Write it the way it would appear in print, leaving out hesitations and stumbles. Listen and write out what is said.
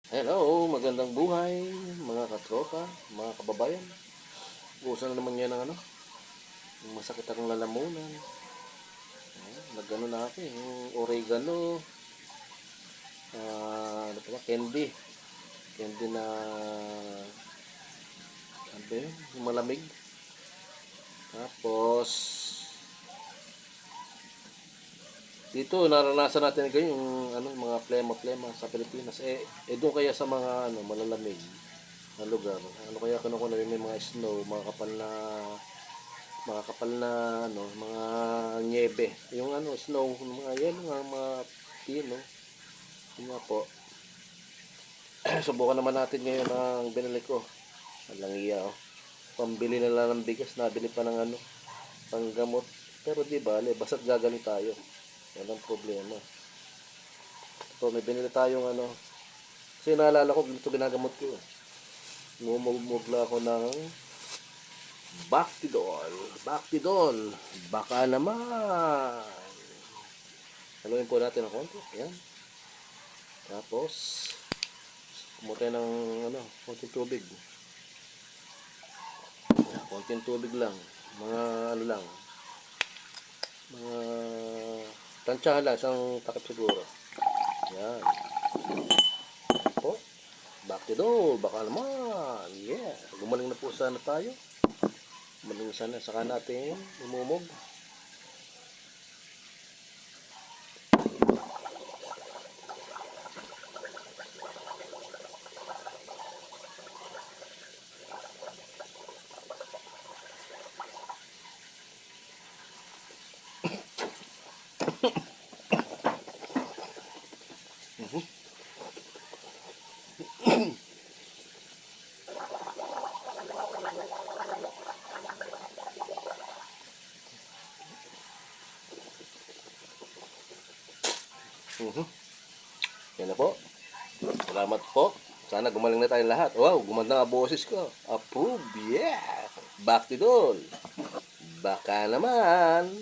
Hello, magandang buhay, mga katropa, mga kababayan. Uso na naman yan ng yung masakit akong lalamunan. Nagano na ako yung oregano, ano pala, candy. Candy na, ano ba yun, yung malamig. Tapos, dito naranasan natin kayo yung mga plema-plema sa Pilipinas. Doon kaya sa mga malalamig na lugar. Ano kaya kinukuha na may mga snow, mga kapal na mga niebe. Yung snow, mga yan, mga pino. Yun nga po. Subukan naman natin ngayon ang binili ko. Walang iya, oh. Pambili na lang ng bigas, nabili pa ng panggamot. Pero di bale, basta't gagaling tayo. Yan ang problema. So, may binili tayong kasi naalala ko, ito ginagamot ko. Ngumugmugla ako ng Bactidol. Bactidol. Baka naman. Haluin po natin ng konti. Ayan. Tapos, kumutay ng konting tubig. Ayan, konting tubig lang. Mga lang. Mga tansyahan lang. Isang takip siguro. Ayan. Ayan po. Bactidol. Baka naman. Yeah. Gumaling na po sana tayo. Gumaling sana. Saka natin umumog. Yan na po. Salamat po. Sana gumaling na tayong lahat. Wow, gumanda nga boses ko. Approve, yeah. Back to doll. Baka naman.